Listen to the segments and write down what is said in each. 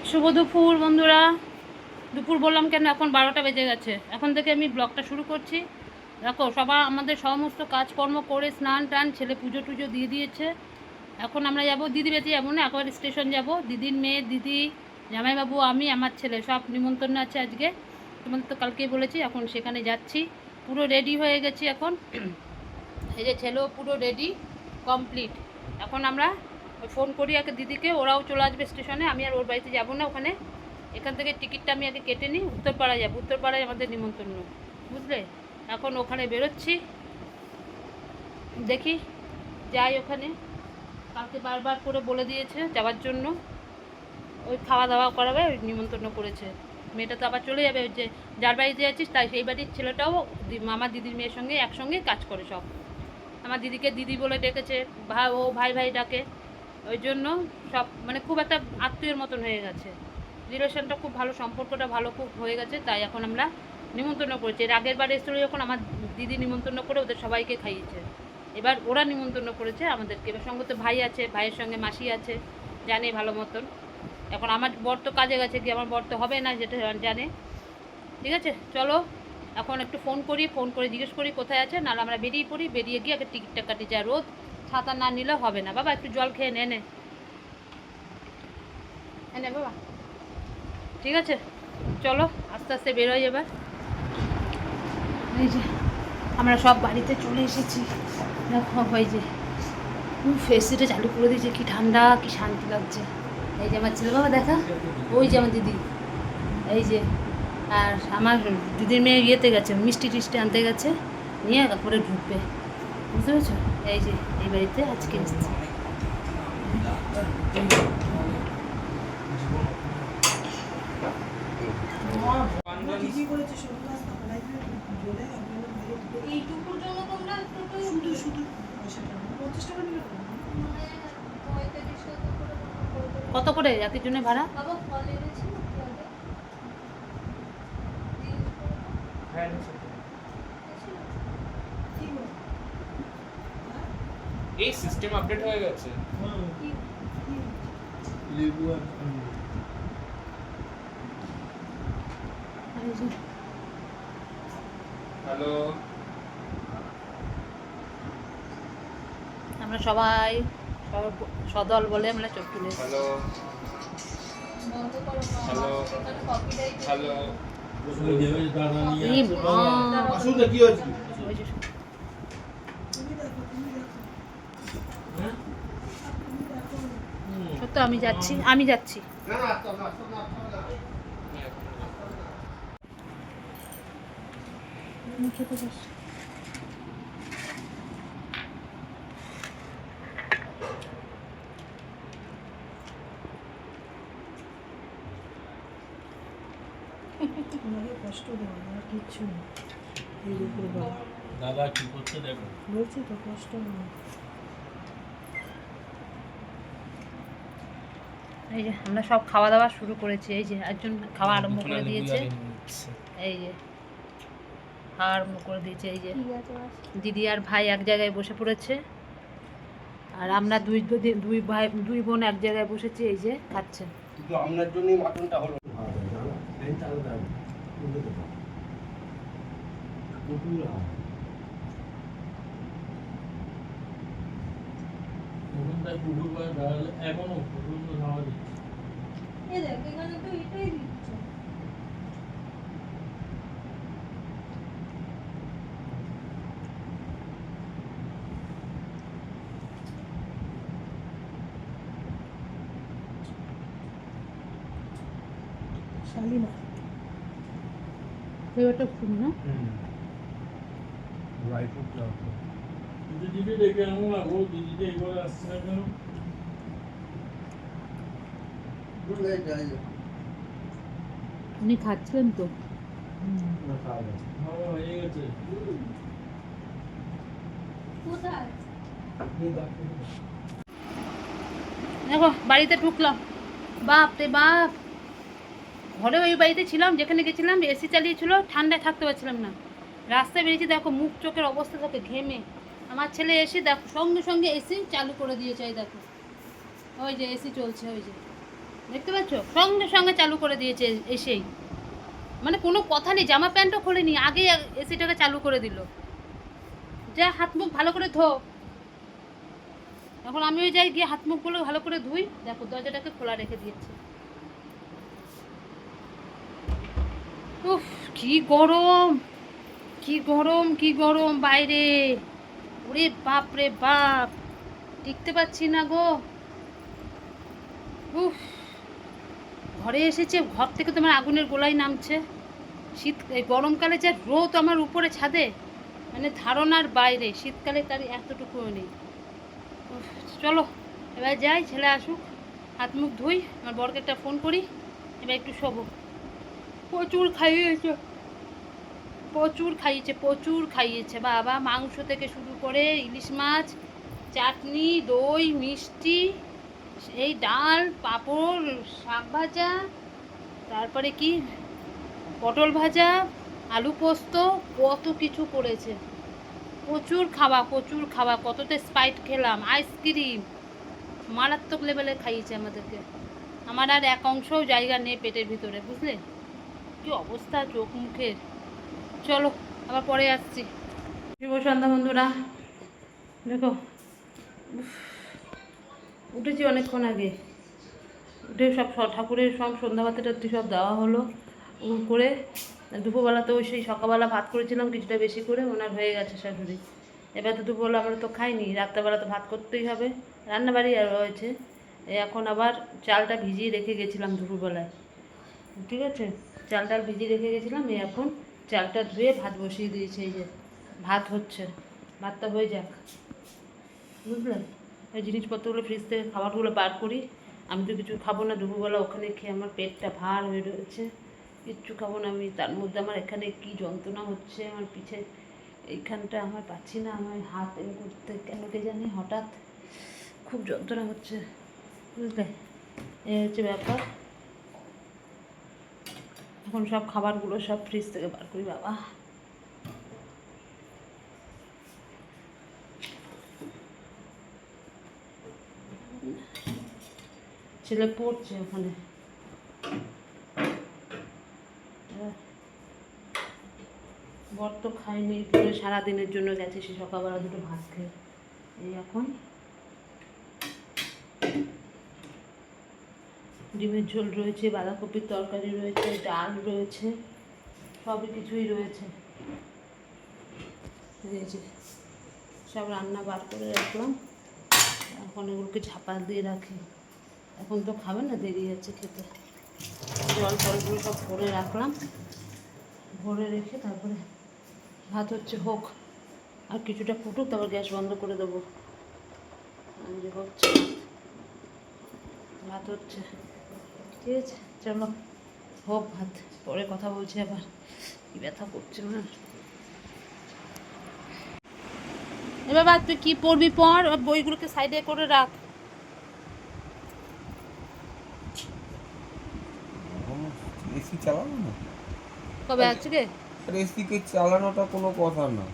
শুভ দুপুর বন্ধুরা। দুপুর বললাম কেন, এখন 12টা বেজে গেছে। এখন থেকে আমি ব্লগটা শুরু করছি। দেখো, সবাই আমাদের সমস্ত কাজকর্ম করে স্নান টান, ছেলে পুজো টুজো দিয়ে দিয়েছে। এখন আমরা যাব, দিদি বেঁচে যাবো না, একবার স্টেশন যাব। দিদির মেয়ে, দিদি, জামাইবাবু, আমি, আমার ছেলে সব নিমন্ত্রণ আছে আজকে। তোমাদের তো কালকেই বলেছি। এখন সেখানে যাচ্ছি, পুরো রেডি হয়ে গেছি এখন। এই যে ছেলেও পুরো রেডি কমপ্লিট। এখন আমরা ফোন করি আগে দিদিকে, ওরাও চলে আসবে স্টেশনে। আমি আর ওর বাড়িতে যাব না, ওখানে এখান থেকে টিকিটটা আমি আগে কেটে নিই। উত্তরপাড়ায় যাব, উত্তরপাড়ায় আমাদের নিমন্ত্রণ, বুঝলে। এখন ওখানে বেরোচ্ছি, দেখি যাই ওখানে। কালকে বারবার করে বলে দিয়েছে যাওয়ার জন্য, ওই খাওয়া দাওয়া করাবে, ওই নিমন্ত্রণ করেছে। মেয়েটা তো আবার চলে যাবে, ওই যে যার বাড়িতে যাচ্ছিস তাই সেই বাড়ির ছেলেটাও আমার দিদির মেয়ের সঙ্গে একসঙ্গে কাজ করে সব। আমার দিদিকে দিদি বলে ডেকেছে, ও ভাই ভাই ডাকে। ওই জন্য সব মানে খুব একটা আত্মীয়র মতন হয়ে গেছে, রিলেশনটা খুব ভালো, সম্পর্কটা ভালো খুব হয়ে গেছে। তাই এখন আমরা নিমন্ত্রণ করেছি। এর আগের বার এসেছিল যখন, আমার দিদি নিমন্ত্রণ করে ওদের সবাইকে খাইয়েছে। এবার ওরা নিমন্ত্রণ করেছে আমাদেরকে। এবার সঙ্গে তো ভাই আছে, ভাইয়ের সঙ্গে মাসি আছে, জানে ভালো মতন। এখন আমার বর তো কাজে গেছে, কি আমার বর তো হবে না, যেটা জানে। ঠিক আছে, চলো এখন একটু ফোন করে জিজ্ঞেস করি কোথায় আছে। নাহলে আমরা বেরিয়ে পড়ি, বেরিয়ে গিয়ে আগে টিকিটটা কাটি। যা রোদ, ছাতা না নিলে হবে না। বাবা একটু জল খেয়ে নে, এনে বাবা। ঠিক আছে, চলো আস্তে আস্তে বেরোই এবার। এই যে আমরা সব বাড়িতে চলে এসেছি। দেখো ওই যে এসিটা চালু করে দিয়েছে, কি ঠান্ডা, কি শান্তি লাগছে। এই যে আমার ছেলে, বাবা দেখা, ওই যে আমার দিদি, এই যে। আর আমার দিদির মেয়ে ইয়েতে গেছে, মিষ্টি টিষ্টি আনতে গেছে, নিয়ে তারপরে ঢুকবে, বুঝতে পেরেছো। এই যে এই বাড়িতে আজকে এসেছি। কত করে রাতের জন্য ভাড়া? এই সিস্টেম আপডেট হয়ে গেছে। হ্যালো, আমরা সবাই সদল বলে আমরা চোখ তুলে। Hello, hello, hello. সত্য, আমি যাচ্ছি। কষ্ট দেওয়া আর কিচ্ছু নেই। দাদা কি করছে দেখো, বলছি তো কষ্ট নেই। এই যে আমরা সব খাওয়া দাওয়া শুরু করেছি। এই যে একজন খাওয়া আরম্ভ করে দিয়েছে, এই যে খাওয়া আরম্ভ করে দিয়েছে। এই যে দিদি আর ভাই এক জায়গায় বসে পড়েছে, আর আমরা দুই বোন এক জায়গায় বসেছি, এই যে খাচ্ছে। কিন্তু আপনার জন্যই মাটনটা হলো। এখনো পর্যন্ত খাওয়া দিচ্ছে। শালিমা ফ্লেভারটা খুব না, ড্রাই ফ্রুট দাও। দিদিকে ডেকে আনো না গো, দিদিকে এবার আসছে না কেন? উনি খাচ্ছিলেন তো। খাওয়া হয়ে গেছে। দেখো বাড়িতে ঢুকলাম, বাপ রে বাপ। ঘরে ওই বাড়িতে ছিলাম যেখানে গেছিলাম, এসি চালিয়েছিল, ঠান্ডায় থাকতে পারছিলাম না। রাস্তায় বেরিয়েছি, দেখো মুখ চোখের অবস্থা থাকে ঘেমে। আমার ছেলে এসে দেখো সঙ্গে সঙ্গে এসি চালু করে দিয়েছে। এই দেখো ওই যে এসি চলছে, ওই যে দেখতে পাচ্ছ সঙ্গে সঙ্গে চালু করে দিয়েছে এসেই, মানে কোনো কথা নেই, জামা প্যান্টও খোলেনি, আগে এসিটাকে চালু করে দিল। যা হাত মুখ ভালো করে ধো। এখন আমিও যাই গিয়ে হাত মুখগুলো ভালো করে ধুই। দেখো দরজাটাকে খোলা রেখে দিয়েছে। উফ, কি গরম, কি গরম, কি গরম বাইরে। ওরে বাপ রে বাপ, টিকতে পারছি না গো। উফ, ঘরে এসেছে, ঘর থেকে তোমার আগুনের গোলাই নামছে। শীত এই গরমকালে যা রোদ আমার উপরে ছাদে, মানে ধারণার বাইরে। শীতকালে তার এতটুকুও নেই। উফ, চলো এবার যাই, ছেলে আসুক, হাত মুখ ধুই, আমার বরকে একটা ফোন করি, এবার একটু শোবো। প্রচুর খাইয়েছে, প্রচুর খাইয়েছে, প্রচুর খাইয়েছে বাবা। মাংস থেকে শুরু করে ইলিশ মাছ, চাটনি, দই, মিষ্টি, এই ডাল, পাঁপড়, শাক ভাজা, তারপরে কি পটল ভাজা, আলু পোস্ত, কত কিছু করেছে। প্রচুর খাওয়া, প্রচুর খাওয়া। কততে স্প্রাইট খেলাম, আইসক্রিম, মারাত্মক লেভেলে খাইয়েছে আমাদেরকে। আমার আর এক অংশও জায়গা নেই পেটের ভিতরে, বুঝলে কি অবস্থা চোখ মুখের। চলো আবার পরে আসছি। শুভ সন্ধ্যা বন্ধুরা। দেখো উফ, উঠেছি অনেকক্ষণ আগে, উঠে সব ঠাকুরের সব সন্ধ্যাবাতি টাতি সব দেওয়া হলো করে। দুপুরবেলা তো সেই সকালবেলা ভাত করেছিলাম কিছুটা বেশি করে, ওনার হয়ে গেছে শাশুড়ি। এবার তো দুপুরবেলা আমরা তো খাইনি, রাত্রেবেলা তো ভাত করতেই হবে, রান্নাবাড়ি আর রয়েছে। এখন আবার চালটা ভিজিয়ে রেখে গেছিলাম দুপুরবেলায়, ঠিক আছে, চালটা ভিজিয়ে রেখে গেছিলাম। এখন চালটা ধুয়ে ভাত বসিয়ে দিয়েছে, এই যে ভাত হচ্ছে, ভাতটা হয়ে যাক, বুঝলেন। এই জিনিসপত্রগুলো ফ্রিজ থেকে খাবারগুলো বার করি। আমি তো কিছু খাবো না দুপুরবেলা, ওখানে খেয়ে আমার পেটটা ভার হয়ে রয়েছে, কিচ্ছু খাবো না আমি। তার মধ্যে আমার এখানে কি যন্ত্রণা হচ্ছে, আমার পিঠে এইখানটা আমার পাচ্ছি না, আমার হাত এম করতে কেন কে জানি হঠাৎ খুব যন্ত্রণা হচ্ছে, বুঝলে। এই হচ্ছে ব্যাপার। এখন সব খাবারগুলো সব ফ্রিজ থেকে বার করি বাবা। ছেলে পড়ছে ওখানে, বর তো খায়নি, পরে সারাদিনের জন্য গেছে, সে সকালবেলা দুটো ভাত খেয়ে। এই এখন ডিমের ঝোল রয়েছে, বাঁধাকপির তরকারি রয়েছে, ডাল রয়েছে, সবই কিছুই রয়েছে, রয়েছে সব রান্না বার করে রাখলাম। এখন এগুলোকে ঝাপা দিয়ে রাখি, এখন তো খাবে না, দেরি আছে খেতে। জল টলগুলো সব ভরে রাখলাম, ভরে রেখে তারপরে ভাত হচ্ছে হোক, আর কিছুটা ফুটুক, তারপর গ্যাস বন্ধ করে দেবো। যে হচ্ছে ভাত হচ্ছে, ঠিক আছে, চলো হোক ভাত, পরে কথা বলছি। আবার কি ব্যথা করছে না। এবার বাদ, তুই কী পড়বি পড়, বইগুলোকে সাইডে করে রাখ। এসি চালানো না, কবে আজকে? আর এসিকে চালানোটা কোনো কথা না,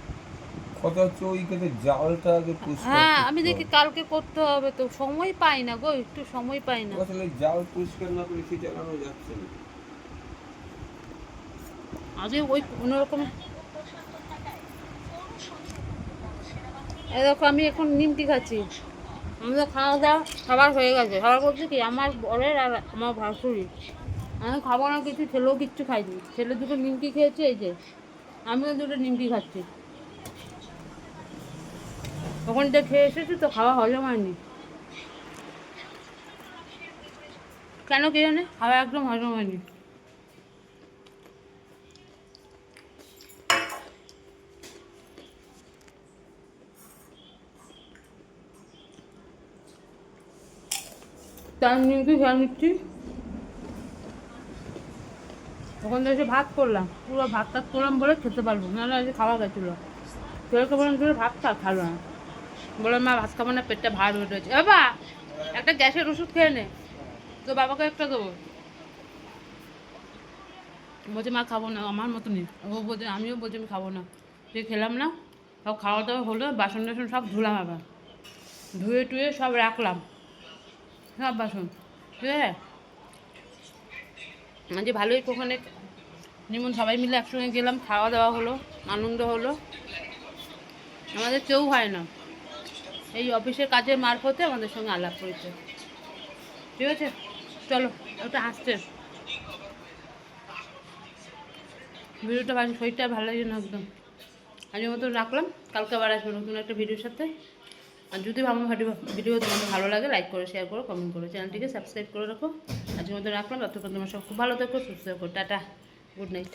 কথা হচ্ছে ওইখানে জালটা আগে পরিষ্কার হ্যাঁ করতে আমি দেখি হবে। কালকে করতে হবে, তো সময় পাই না গো, একটু সময় পাই না। আসলে জাল পরিষ্কার না করে এসি চালানো যাচ্ছে না। আজকে ওই কোনোরকম। এই দেখো আমি এখন নিমকি খাচ্ছি। আমাদের খাওয়া দাওয়া খাবার হয়ে গেছে। খাবার বলতে কি, আমার বরের আর আমার ভাসুরি। আমি খাবো না কিছু, ছেলেও কিচ্ছু খাইনি। ছেলে দুটো নিমকি খেয়েছে, এই যে আমিও দুটো নিমকি খাচ্ছি। ওখান থেকে খেয়ে এসেছি তো, খাওয়া হজম হয়নি কেন কি জানে, খাওয়া একদম হজম হয়নি। তার নিমকি খেয়ে নিচ্ছি। ওখান থেকে এসে ভাত করলাম, পুরো ভাত টাত করলাম বলে খেতে পারবো, নাহলে আজকে খাওয়া গেছিলো। ছেলেকে বললাম তুই ভাত খা, খালো না, বললাম মা ভাত খাবো না, পেটটা ভার হয়ে রয়েছে। বাবা একটা গ্যাসের ওষুধ খেয়ে নে, তো বাবাকে একটা দেবো। বলছে মা খাবো না, আমার মতনই ও বলছে, আমিও বলছি আমি খাবো না। তুই খেলাম না, সব খাওয়া দাওয়া হলো, বাসন টাসন সব ধুলাম, আবার ধুয়ে টুয়ে সব রাখলাম, সব বাসন, ঠিক আছে। যে ভালোই ওখানে সবাই মিলে একসঙ্গে গেলাম, খাওয়া দাওয়া হলো, আনন্দ হলো। আমাদের কেউ হয় না, এই অফিসের কাজের মারফতে আমাদের সঙ্গে আলাপ করেছে। ঠিক আছে, চলো ওটা হাসছে। ভিডিওটা শরীরটা ভালো লাগে না একদম। আজকের মতো রাখলাম, কালকে আবার আসবো নতুন একটা ভিডিওর সাথে। আর যদি আমার ভিডিও তোমাদের ভালো লাগে লাইক করো, শেয়ার করো, কমেন্ট করো, চ্যানেলটিকে সাবস্ক্রাইব করে রাখো। আজকের মতো রাখলাম, ততক্ষণ তোমার সব খুব ভালো থাকো, সুস্থ থাকো। Tata, good night.